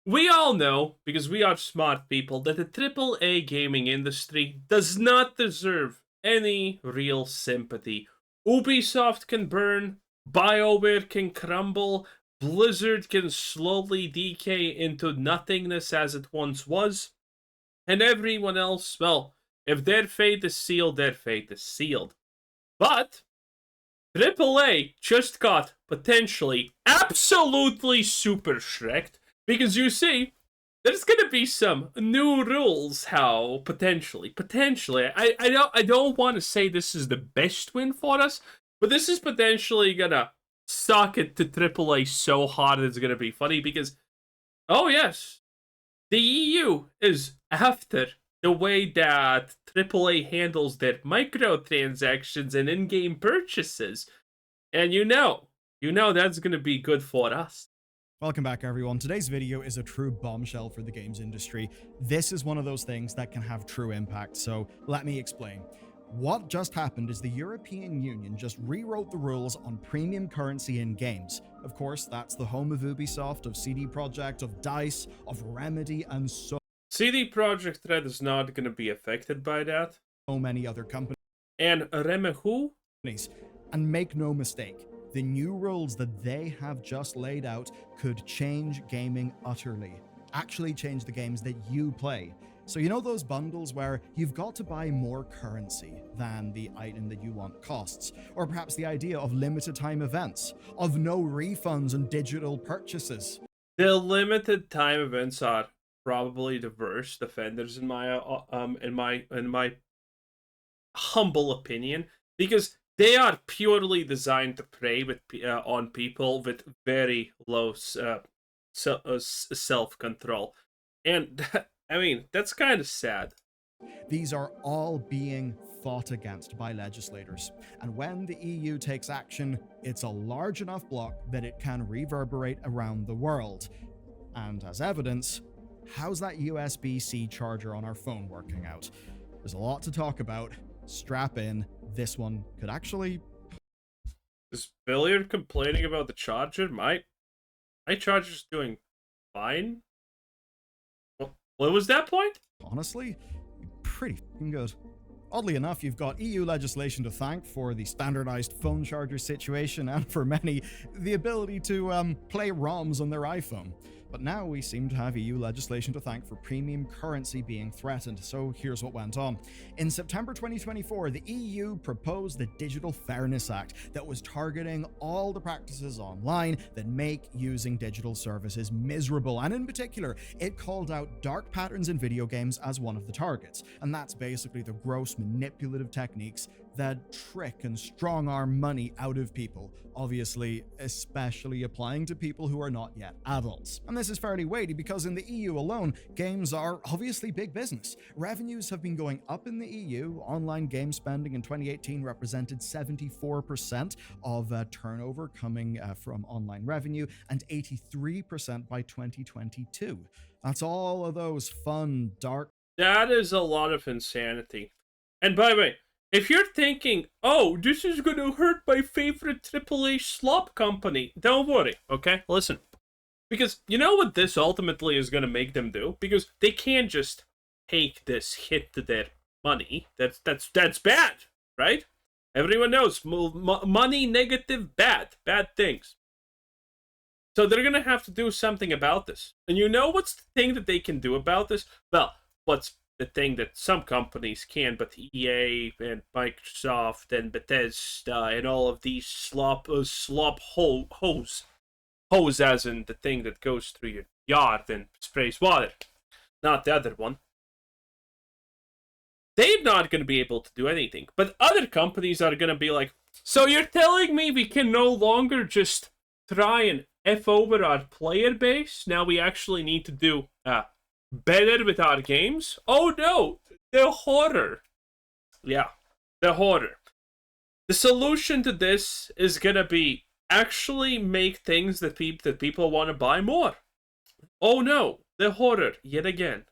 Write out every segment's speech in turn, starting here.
We all know, because we are smart people, that the AAA gaming industry does not deserve any real sympathy. Ubisoft can burn, BioWare can crumble, Blizzard can slowly decay into nothingness as it once was, and everyone else, well, if their fate is sealed, their fate is sealed. But AAA just got potentially absolutely super shreked because you see, there's gonna be some new rules. How potentially, I don't want to say this is the best win for us, but this is potentially gonna suck it to AAA so hard it's gonna be funny because oh yes, the EU is after the way that AAA handles their microtransactions and in-game purchases. And you know that's going to be good for us. Welcome back, everyone. Today's video is a true bombshell for the games industry. This is one of those things that can have true impact, so let me explain. What just happened is the European Union just rewrote the rules on premium currency in games. Of course, that's the home of Ubisoft, of CD Projekt, of DICE, of Remedy, and so CD Projekt Red is not going to be affected by that. many other companies. And Remedy? And make no mistake, the new rules that they have just laid out could change gaming utterly. Actually change the games that you play. So you know those bundles where you've got to buy more currency than the item that you want costs? Or perhaps the idea of limited time events, of no refunds and digital purchases. The limited time events are probably the worst offenders in my humble opinion, because they are purely designed to prey on people with very low self control, and I mean that's kind of sad. These are all being fought against by legislators. And when the EU takes action, it's a large enough block that it can reverberate around the world. And as evidence, how's that USB-C charger on our phone working out? There's a lot to talk about. Strap in. This one could actually... Is Billiard complaining about the charger? My charger's doing fine. What was that point? honestly, pretty good. Oddly enough, you've got EU legislation to thank for the standardized phone charger situation and for many, the ability to play ROMs on their iPhone. But now we seem to have EU legislation to thank for premium currency being threatened, so here's what went on. In September 2024, the EU proposed the Digital Fairness Act that was targeting all the practices online that make using digital services miserable, and in particular, it called out dark patterns in video games as one of the targets, and that's basically the gross manipulative techniques that trick and strong-arm money out of people, obviously especially applying to people who are not yet adults. And this is fairly weighty because in the EU alone, games are obviously big business. Revenues have been going up in the EU. Online game spending in 2018 represented 74% of turnover coming from online revenue and 83% by 2022. That's all of those fun, dark... That is a lot of insanity. And by the way, if you're thinking, oh, this is going to hurt my favorite AAA slop company, don't worry, okay? Listen. Because you know what this ultimately is going to make them do? Because they can't just take this hit to their money. That's bad, right? Everyone knows money, negative, bad things. So they're going to have to do something about this. And you know what's the thing that they can do about this? Well, what's the thing that some companies can, but EA and Microsoft and Bethesda and all of these slop hose as in the thing that goes through your yard and sprays water, not the other one. They're not going to be able to do anything, but other companies are going to be like, so you're telling me we can no longer just try and F over our player base? Now we actually need to do better with our games? Oh no, the horror. Yeah, the horror. The solution to this is gonna be actually make things that people want to buy more. Oh no, the horror yet again.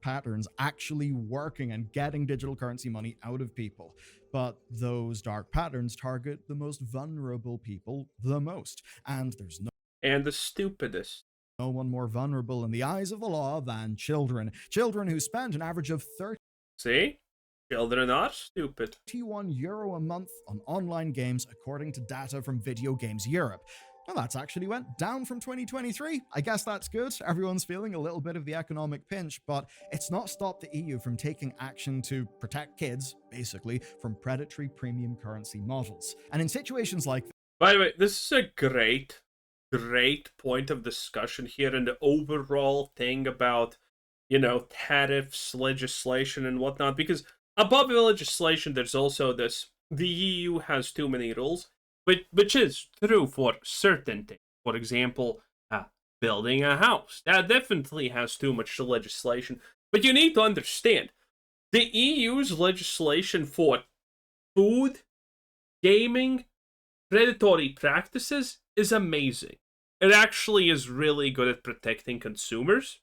Patterns actually working and getting digital currency money out of people. But those dark patterns target the most vulnerable people the most. And there's no And the stupidest. no one more vulnerable in the eyes of the law than children. Children who spend an average of See? Children are stupid. €31 a month on online games, according to data from Video Games Europe. Well, that's actually went down from 2023. I guess that's good. Everyone's feeling a little bit of the economic pinch, but it's not stopped the EU from taking action to protect kids, basically, from predatory premium currency models. And in situations like this, by the way, this is a great point of discussion here, and the overall thing about, tariffs, legislation, and whatnot, because above the legislation, there's also this: the EU has too many rules, which is true for certain things. For example, building a house. That definitely has too much legislation. But you need to understand, the EU's legislation for food, gaming, predatory practices is amazing. It actually is really good at protecting consumers.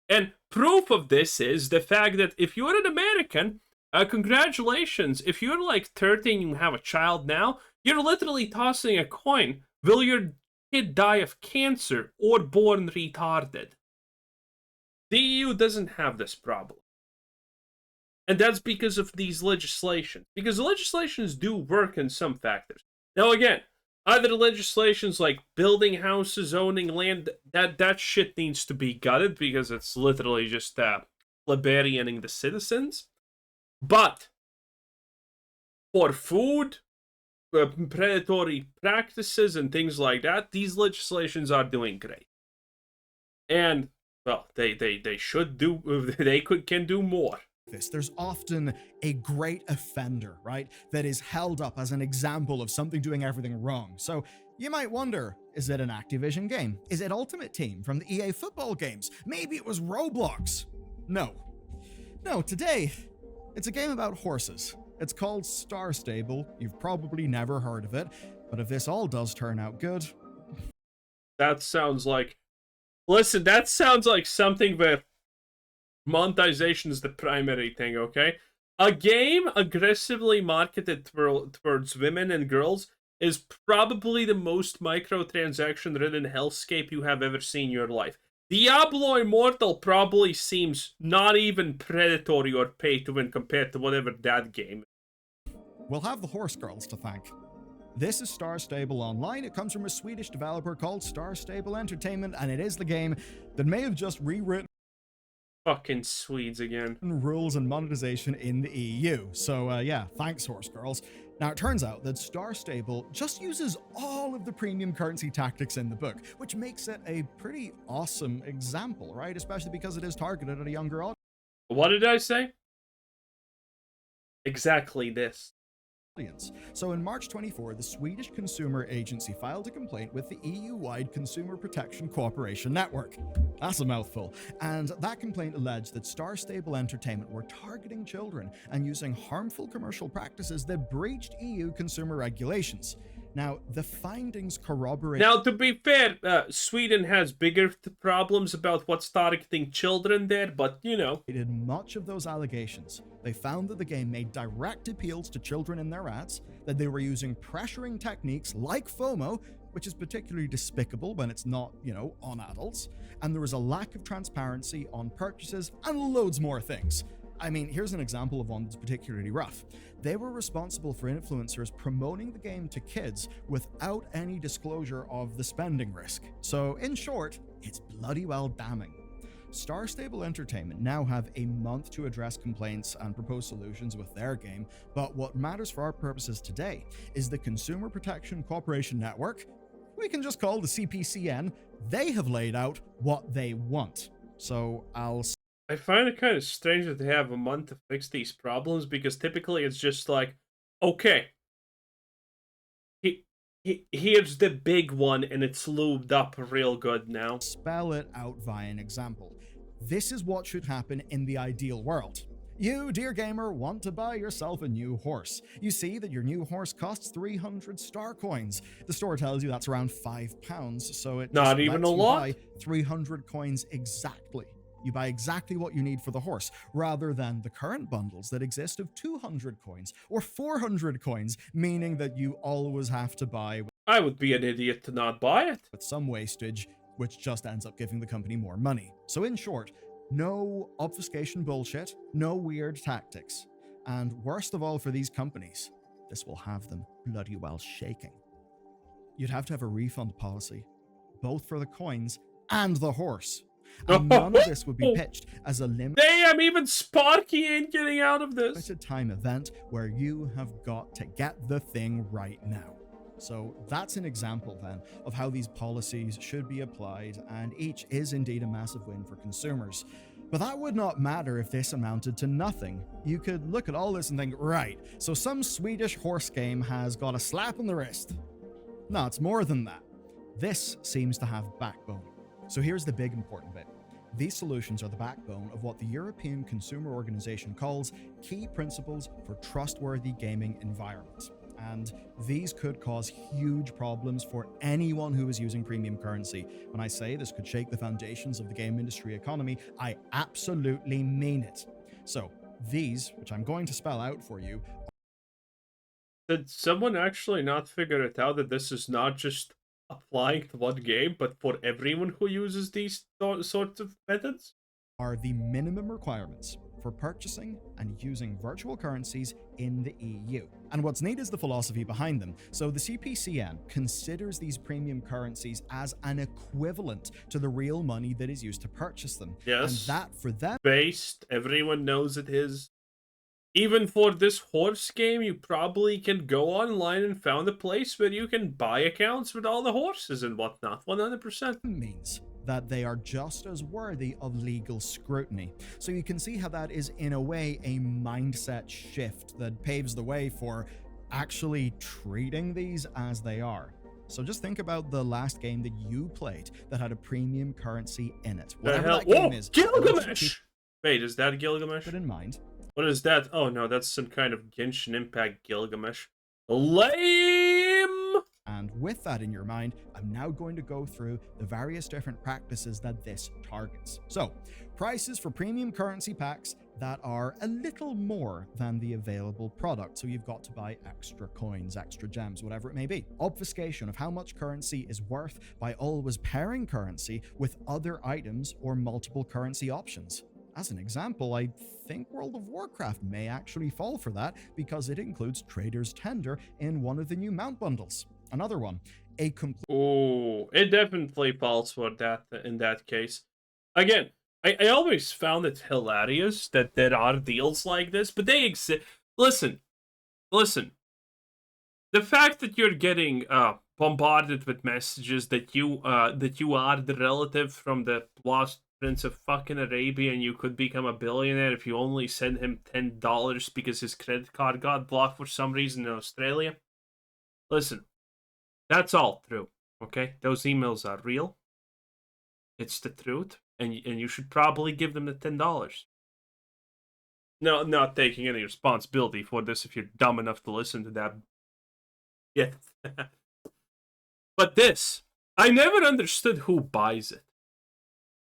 And proof of this is the fact that if you're an American, congratulations. If you're like 13 and you have a child now, you're literally tossing a coin. Will your kid die of cancer or born retarded? The EU doesn't have this problem. And that's because of these legislations. Because legislations do work in some factors. Now again, other legislations like building houses, owning land, that shit needs to be gutted because it's literally just liberating the citizens. But for food, predatory practices, and things like that, these legislations are doing great. And, well, they should do, can do more. There's often a great offender, right, that is held up as an example of something doing everything wrong. So you might wonder, is it an Activision game? Is it Ultimate Team from the EA football games? Maybe it was Roblox. No, today, it's a game about horses. It's called Star Stable. You've probably never heard of it, but if this all does turn out good... That sounds like something where monetization is the primary thing, okay? A game aggressively marketed towards women and girls is probably the most microtransaction-ridden hellscape you have ever seen in your life. Diablo Immortal probably seems not even predatory or pay-to-win compared to whatever that game is. We'll have the horse girls to thank. This is Star Stable Online. It comes from a Swedish developer called Star Stable Entertainment, and it is the game that may have just rewritten fucking Swedes again. Rules and monetization in the EU. So yeah, thanks, horse girls. Now, it turns out that Star Stable just uses all of the premium currency tactics in the book, which makes it a pretty awesome example, right? Especially because it is targeted at a younger audience. What did I say? Exactly this. So in March 24, the Swedish Consumer Agency filed a complaint with the EU-wide Consumer Protection Cooperation Network. That's a mouthful. And that complaint alleged that Star Stable Entertainment were targeting children and using harmful commercial practices that breached EU consumer regulations. Now, the findings corroborate... Now, to be fair, Sweden has bigger problems about what's targeting children there, but, much of those allegations. They found that the game made direct appeals to children in their ads, that they were using pressuring techniques like FOMO, which is particularly despicable when it's not, on adults, and there was a lack of transparency on purchases and loads more things. I mean, here's an example of one that's particularly rough. They were responsible for influencers promoting the game to kids without any disclosure of the spending risk. So, in short, it's bloody well damning. Star Stable Entertainment now have a month to address complaints and propose solutions with their game, but what matters for our purposes today is the Consumer Protection Cooperation Network, we can just call the CPCN. They have laid out what they want. So I find it kind of strange that they have a month to fix these problems, because typically it's just like, okay, here's the big one and it's lubed up real good now. Spell it out via an example. This is what should happen in the ideal world. You, dear gamer, want to buy yourself a new horse. You see that your new horse costs 300 star coins. The store tells you that's around £5, so it not even a lot. Buy 300 coins exactly. You buy exactly what you need for the horse, rather than the current bundles that exist of 200 coins or 400 coins, meaning that you always have to buy. I would be an idiot to not buy it. With some wastage, which just ends up giving the company more money. So in short, no obfuscation bullshit, no weird tactics. And worst of all for these companies, this will have them bloody well shaking. You'd have to have a refund policy, both for the coins and the horse. And none of this would be pitched as a Damn, even Sparky ain't getting out of this. limited time event where you have got to get the thing right now. So that's an example then of how these policies should be applied, and each is indeed a massive win for consumers. But that would not matter if this amounted to nothing. You could look at all this and think, right, so some Swedish horse game has got a slap on the wrist. No, it's more than that. This seems to have backbone. So here's the big important bit. These solutions are the backbone of what the European Consumer Organization calls key principles for trustworthy gaming environments. And these could cause huge problems for anyone who is using premium currency. When I say this could shake the foundations of the game industry economy, I absolutely mean it. So these, which I'm going to spell out for you. Did someone actually not figure it out that this is not just applying to one game, but for everyone who uses these sorts of methods? Are the minimum requirements for purchasing and using virtual currencies in the EU. And what's neat is the philosophy behind them. So the CPCN considers these premium currencies as an equivalent to the real money that is used to purchase them. Yes. And that for them, Based, everyone knows it is. Even for this horse game, you probably can go online and found a place where you can buy accounts with all the horses and whatnot. 100%. means that they are just as worthy of legal scrutiny. So you can see how that is, in a way, a mindset shift that paves the way for actually treating these as they are. So just think about the last game that you played that had a premium currency in it. Whatever that game is. Gilgamesh! Wait, is that Gilgamesh? Keep it in mind. What is that? Oh no, that's some kind of Genshin Impact Gilgamesh. Lame! And with that in your mind, I'm now going to go through the various different practices that this targets. So, prices for premium currency packs that are a little more than the available product. So you've got to buy extra coins, extra gems, whatever it may be. Obfuscation of how much currency is worth by always pairing currency with other items or multiple currency options. As an example, I think World of Warcraft may actually fall for that because it includes Trader's Tender in one of the new mount bundles. Another one, a complete... Oh, it definitely falls for that in that case. Again, I always found it hilarious that there are deals like this, but they exist. Listen. The fact that you're getting bombarded with messages that you are the relative from the lost Prince of fucking Arabia and you could become a billionaire if you only send him $10 because his credit card got blocked for some reason in Australia. Listen. That's all true, okay? Those emails are real. It's the truth, and you should probably give them the $10. No, not taking any responsibility for this if you're dumb enough to listen to that. Yeah. But this, I never understood who buys it.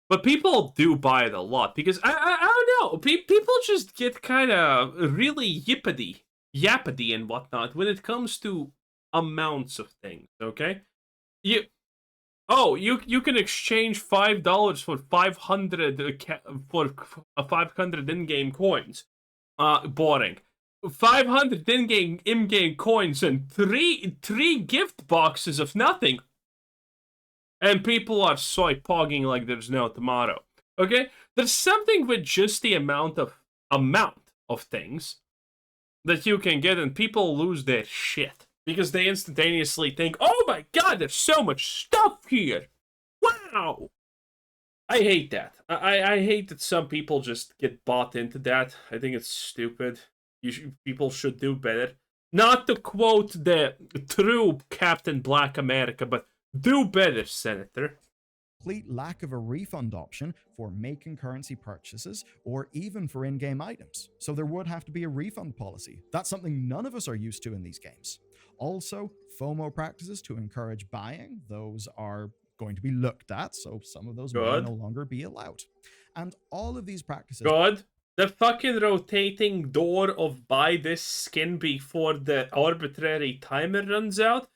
But people do buy it a lot, because, I don't know, people just get kind of really yappity and whatnot when it comes to amounts of things, okay? You can exchange $5 for 500 in-game coins. Boring. 500 in-game coins and three gift boxes of nothing. And people are soy pogging like there's no tomorrow. Okay? There's something with just the amount of things that you can get, and people lose their shit. Because they instantaneously think, oh my god, there's so much stuff here. Wow. I hate that. I hate that some people just get bought into that. I think it's stupid. People should do better. Not to quote the true Captain Black America, but do better, Senator. Complete lack of a refund option for making currency purchases or even for in-game items. So there would have to be a refund policy. That's something none of us are used to in these games. Also, FOMO practices to encourage buying. Those are going to be looked at, so some of those may no longer be allowed. And all of these practices... God, the fucking rotating door of buy this skin before the arbitrary timer runs out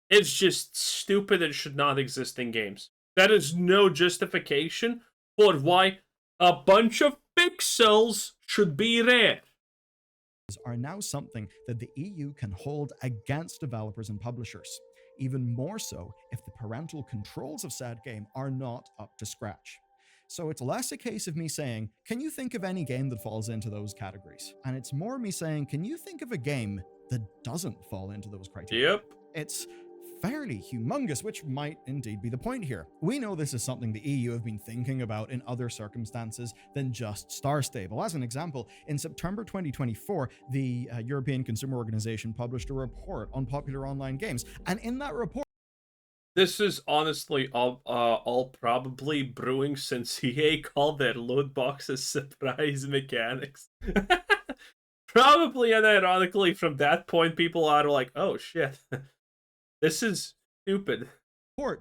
is just stupid and should not exist in games. That is no justification for why a bunch of pixels should be rare. Are now something that the EU can hold against developers and publishers, even more so if the parental controls of said game are not up to scratch. So it's less a case of me saying, can you think of any game that falls into those categories? And it's more me saying, can you think of a game that doesn't fall into those criteria? Yep. It's fairly humongous, which might indeed be the point here. We know this is something the EU have been thinking about in other circumstances than just Star Stable. As an example, in September 2024, the European Consumer Organization published a report on popular online games, and in that report, this is honestly all probably brewing since EA called their loot boxes surprise mechanics. Probably unironically, from that point, people are like, oh shit, this is stupid.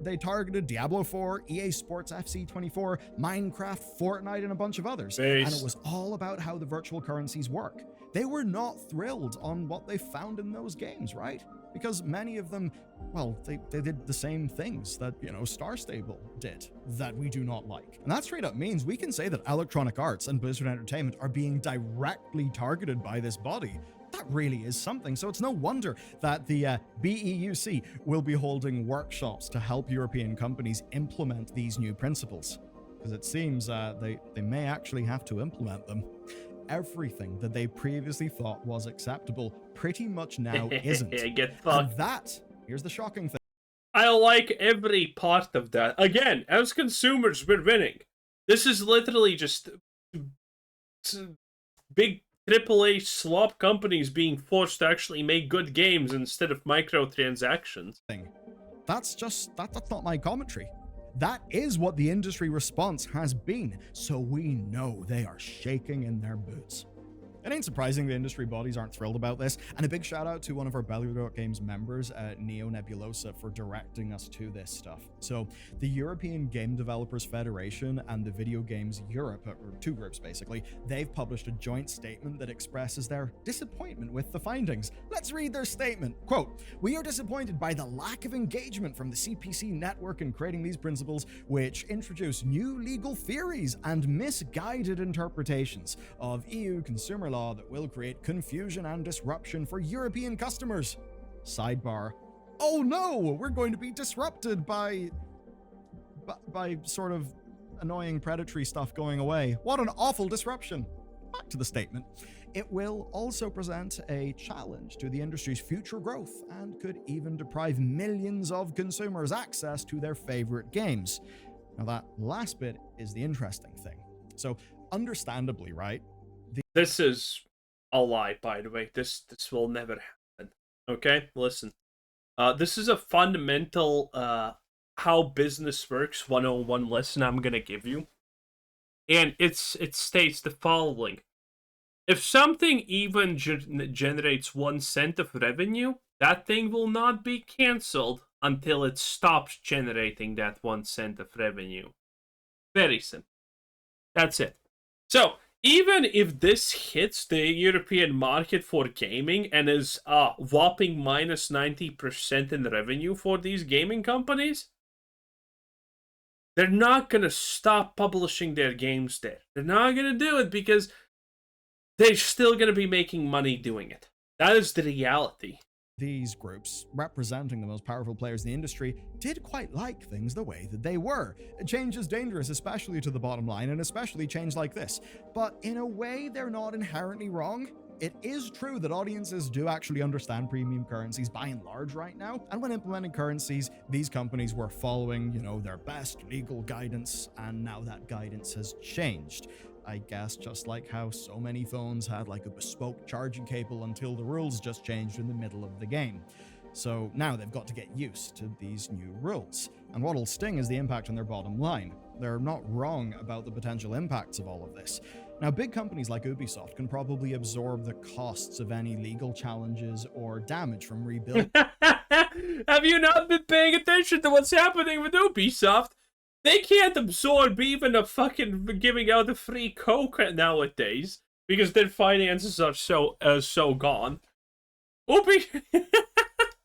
They targeted Diablo 4, EA Sports FC 24, Minecraft, Fortnite, and a bunch of others. Base. And it was all about how the virtual currencies work. They were not thrilled on what they found in those games, right? Because many of them, well, they did the same things that, Star Stable did that we do not like. And that straight up means we can say that Electronic Arts and Blizzard Entertainment are being directly targeted by this body. That really is something. So it's no wonder that the BEUC will be holding workshops to help European companies implement these new principles. Because it seems they may actually have to implement them. Everything that they previously thought was acceptable pretty much now isn't. Get fucked. And that, here's the shocking thing. I like every part of that. Again, as consumers, we're winning. This is literally just big AAA slop companies being forced to actually make good games instead of microtransactions. That's not my commentary. That is what the industry response has been, so we know they are shaking in their boots. It ain't surprising the industry bodies aren't thrilled about this, and a big shout out to one of our Belgrade Games members, Neo Nebulosa, for directing us to this stuff. So, the European Game Developers Federation and the Video Games Europe, or two groups basically, they've published a joint statement that expresses their disappointment with the findings. Let's read their statement. Quote, "We are disappointed by the lack of engagement from the CPC network in creating these principles, which introduce new legal theories and misguided interpretations of EU consumer law that will create confusion and disruption for European customers." Sidebar. Oh no, we're going to be disrupted by sort of annoying predatory stuff going away. What an awful disruption. Back to the statement. It will also present a challenge to the industry's future growth and could even deprive millions of consumers access to their favorite games. Now that last bit is the interesting thing. So understandably, right? This is a lie, by the way. This will never happen. Okay, listen. This is a fundamental how business works 101 lesson I'm gonna give you, and it states the following: if something even generates 1 cent of revenue, that thing will not be cancelled until it stops generating that 1 cent of revenue. Very simple. That's it. So, even if this hits the European market for gaming and is a whopping minus 90% in revenue for these gaming companies, they're not going to stop publishing their games there. They're not going to do it because they're still going to be making money doing it. That is the reality. These groups, representing the most powerful players in the industry, did quite like things the way that they were. Change is dangerous, especially to the bottom line, and especially change like this. But in a way, they're not inherently wrong. It is true that audiences do actually understand premium currencies by and large right now, and when implementing currencies, these companies were following, their best legal guidance, and now that guidance has changed. I guess just like how so many phones had like a bespoke charging cable until the rules just changed in the middle of the game. So now they've got to get used to these new rules. And what'll sting is the impact on their bottom line. They're not wrong about the potential impacts of all of this. Now, big companies like Ubisoft can probably absorb the costs of any legal challenges or damage from rebuilding. Have you not been paying attention to what's happening with Ubisoft? They can't absorb even a fucking giving out a free Coke nowadays because their finances are so gone.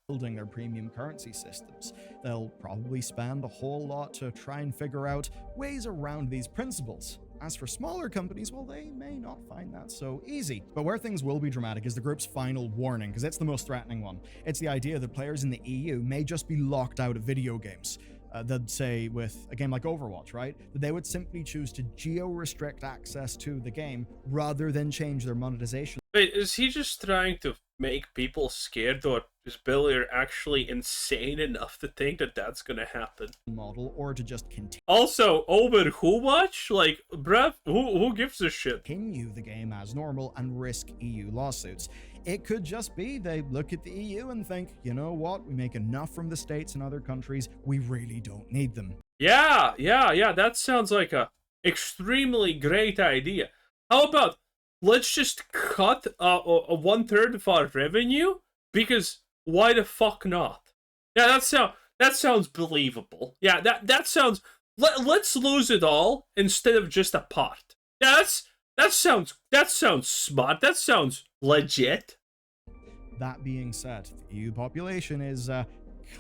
building their premium currency systems. They'll probably spend a whole lot to try and figure out ways around these principles. As for smaller companies, well, they may not find that so easy. But where things will be dramatic is the group's final warning, because it's the most threatening one. It's the idea that players in the EU may just be locked out of video games. They'd say with a game like Overwatch, right? That they would simply choose to geo-restrict access to the game rather than change their monetization. Wait, is he just trying to make people scared, or is Billy actually insane enough to think that that's gonna happen? Model, or to just continue. Also, over who much? Like, bruv, who gives a shit? Continue the game as normal and risk EU lawsuits. It could just be they look at the EU and think, you know what, we make enough from the States and other countries, we really don't need them. Yeah, that sounds like a extremely great idea. How about let's just cut a 1/3 of our revenue? Because why the fuck not? Yeah, that sounds believable. Yeah, that sounds. Let's lose it all instead of just a part. Yeah, that sounds smart. That sounds legit. That being said, the EU population is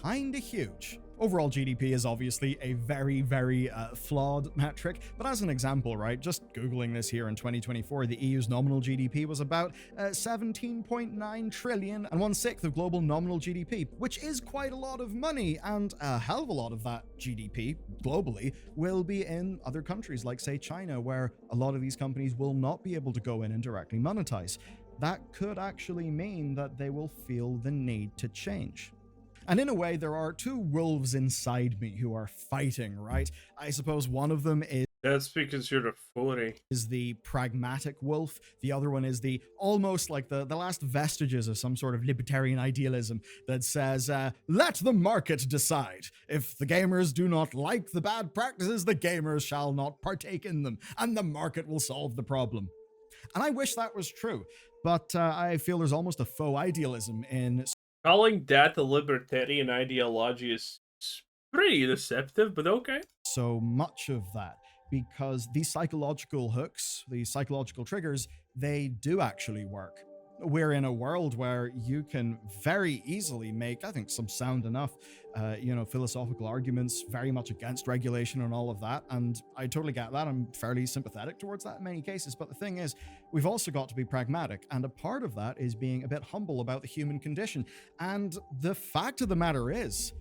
kinda huge. Overall GDP is obviously a very, very flawed metric, but as an example, right, just Googling this here in 2024, the EU's nominal GDP was about 17.9 trillion and 1/6 of global nominal GDP, which is quite a lot of money, and a hell of a lot of that GDP globally will be in other countries like, say, China, where a lot of these companies will not be able to go in and directly monetize. That could actually mean that they will feel the need to change. And in a way, there are two wolves inside me who are fighting, right? I suppose one of them is That's because you're a 40. Is the pragmatic wolf. The other one is the almost like the last vestiges of some sort of libertarian idealism that says, let the market decide. If the gamers do not like the bad practices, the gamers shall not partake in them, and the market will solve the problem. And I wish that was true, but I feel there's almost a faux idealism in Calling that a libertarian ideology is pretty deceptive, but okay. so much of that, because these psychological hooks, these psychological triggers, they do actually work. We're in a world where you can very easily make, I think, some sound enough, philosophical arguments very much against regulation and all of that. And I totally get that. I'm fairly sympathetic towards that in many cases. But the thing is, we've also got to be pragmatic. And a part of that is being a bit humble about the human condition. And the fact of the matter is,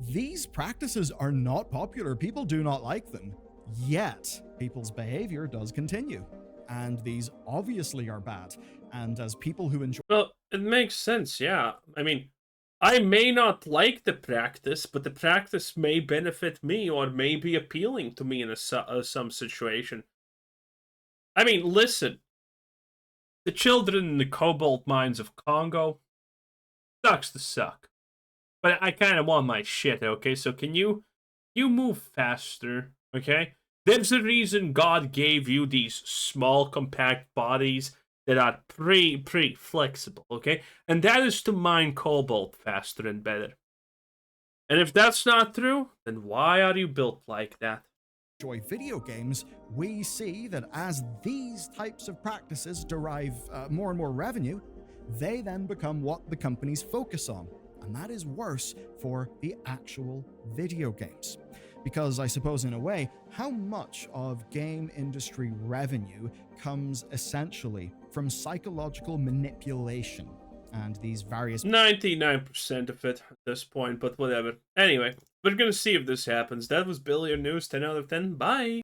these practices are not popular. People do not like them. Yet, people's behavior does continue. And these obviously are bad. And as people who enjoy... Well, it makes sense, yeah. I mean, I may not like the practice, but the practice may benefit me or may be appealing to me in some situation. I mean, listen. The children in the cobalt mines of Congo sucks to suck. But I kind of want my shit, okay? So can you move faster, okay? There's a reason God gave you these small, compact bodies that are pretty flexible, okay? And that is to mine cobalt faster and better. And if that's not true, then why are you built like that? Enjoy video games, we see that as these types of practices derive more and more revenue, they then become what the companies focus on. And that is worse for the actual video games. Because I suppose in a way, how much of game industry revenue comes essentially from psychological manipulation and these various... 99% of it at this point, but whatever. Anyway, we're gonna see if this happens. That was Billion News, 10 out of 10. Bye!